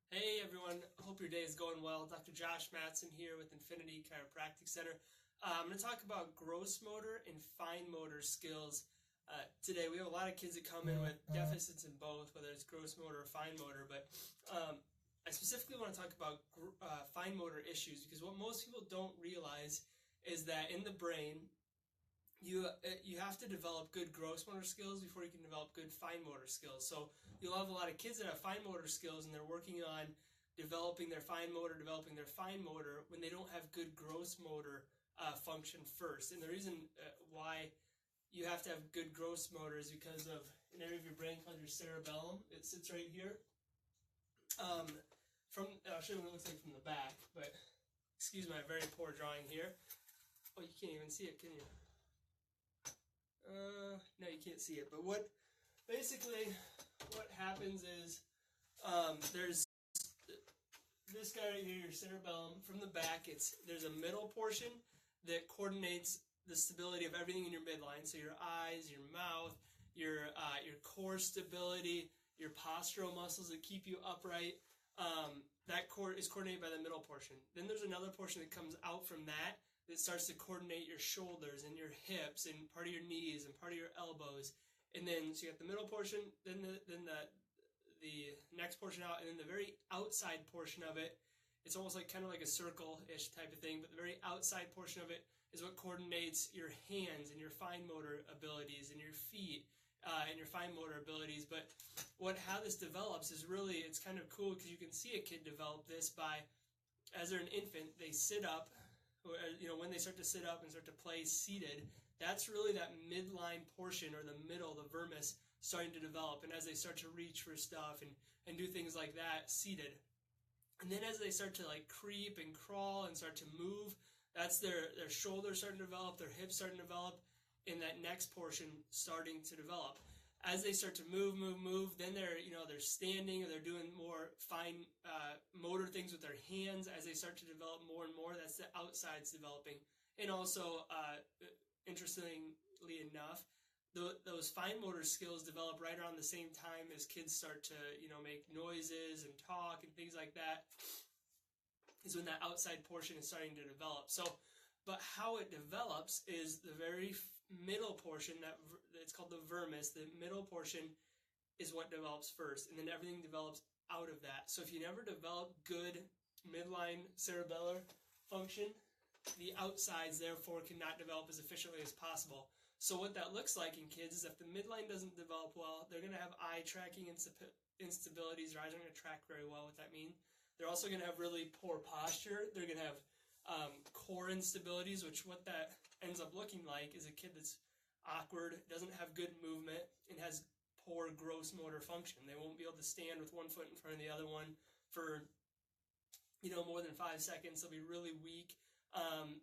Hey everyone, hope your day is going well. Dr. Josh Matson here with Infinity Chiropractic Center. I'm going to talk about gross motor and fine motor skills. Today we have a lot of kids that come in with deficits in both, whether it's gross motor or fine motor, but I specifically want to talk about fine motor issues because what most people don't realize is that in the brain, you have to develop good gross motor skills before you can develop good fine motor skills. So you'll have a lot of kids that have fine motor skills and they're working on developing their fine motor when they don't have good gross motor function first. And the reason why you have to have good gross motor is because of an area of your brain called your cerebellum. It sits right here. I'll show you what it looks like from the back, but excuse my very poor drawing here. Oh, you can't even see it, can you? No, you can't see it. But what happens is there's this guy right here, your cerebellum. From the back, there's a middle portion that coordinates the stability of everything in your midline. So your eyes, your mouth, your core stability, your postural muscles that keep you upright. That core is coordinated by the middle portion. Then there's another portion that comes out from that starts to coordinate your shoulders and your hips and part of your knees and part of your elbows. And then so you got the middle portion, then the next portion out, and then the very outside portion of it, it's almost like kind of like a circle-ish type of thing, but the very outside portion of it is what coordinates your hands and your fine motor abilities and your feet and your fine motor abilities. But how this develops is really, it's kind of cool because you can see a kid develop this by, as they're an infant, they sit up. When they start to sit up and start to play seated, that's really that midline portion or the middle, the vermis, starting to develop. And as they start to reach for stuff and do things like that, seated. And then as they start to like creep and crawl and start to move, that's their shoulders starting to develop, their hips starting to develop, and that next portion starting to develop. As they start to move, then they're standing or they're doing more fine motor things with their hands. As they start to develop more and more, that's the outsides developing. And also, interestingly enough, those fine motor skills develop right around the same time as kids start to, make noises and talk and things like that, is when that outside portion is starting to develop. So, but how it develops is the very middle portion, it's called the vermis. The middle portion is what develops first, and then everything develops out of that. So if you never develop good midline cerebellar function, the outsides therefore cannot develop as efficiently as possible. So what that looks like in kids is if the midline doesn't develop well, they're going to have eye tracking instabilities. Their eyes aren't going to track very well. What that means? They're also going to have really poor posture. They're going to have core instabilities, which what that ends up looking like is a kid that's awkward, doesn't have good movement, and has poor gross motor function. They won't be able to stand with one foot in front of the other one for more than 5 seconds. They'll be really weak.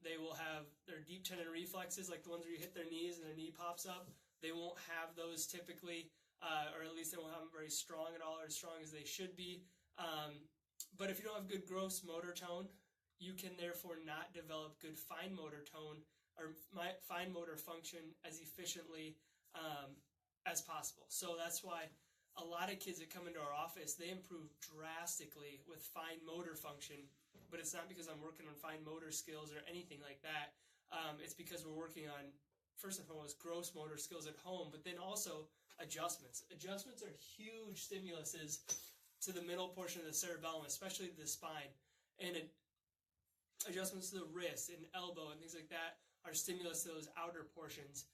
They will have their deep tendon reflexes, like the ones where you hit their knees and their knee pops up. They won't have those typically, or at least they won't have them very strong at all, or as strong as they should be. But if you don't have good gross motor tone, you can therefore not develop good fine motor tone or fine motor function as efficiently as possible. So that's why a lot of kids that come into our office, they improve drastically with fine motor function, but it's not because I'm working on fine motor skills or anything like that. It's because we're working on, first and foremost, gross motor skills at home, but then also adjustments. Adjustments are huge stimuluses to the middle portion of the cerebellum, especially the spine. And adjustments to the wrist and elbow and things like that are stimulus to those outer portions.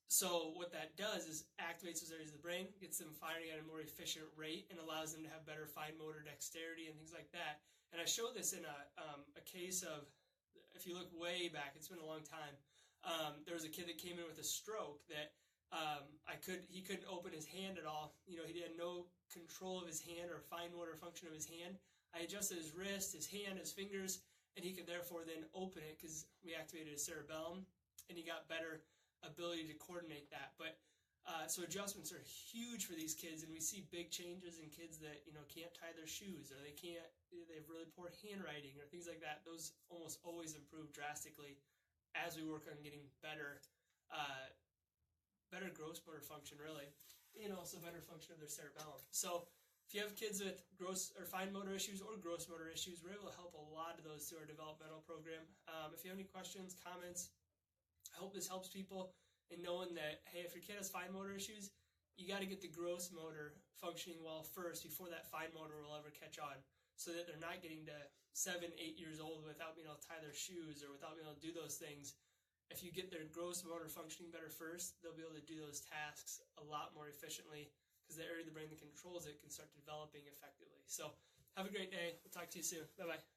So what that does is activates those areas of the brain, gets them firing at a more efficient rate, and allows them to have better fine motor dexterity and things like that. And I showed this in a case of, if you look way back, it's been a long time, there was a kid that came in with a stroke that he couldn't open his hand at all. He had no control of his hand or fine motor function of his hand. I adjusted his wrist, his hand, his fingers, and he could therefore then open it because we activated his cerebellum, and he got better ability to coordinate that. But so adjustments are huge for these kids, and we see big changes in kids that can't tie their shoes, or they have really poor handwriting or things like that. Those almost always improve drastically as we work on getting better gross motor function, really, and also better function of their cerebellum. So if you have kids with gross or fine motor issues or gross motor issues, we're able to help a lot of those through our developmental program. If you have any questions, comments, I hope this helps people in knowing that, hey, if your kid has fine motor issues, you got to get the gross motor functioning well first before that fine motor will ever catch on, so that they're not getting to 7, 8 years old without being able to tie their shoes or without being able to do those things. If you get their gross motor functioning better first, they'll be able to do those tasks a lot more efficiently, because the area of the brain that controls it can start developing effectively. So have a great day. We'll talk to you soon. Bye-bye.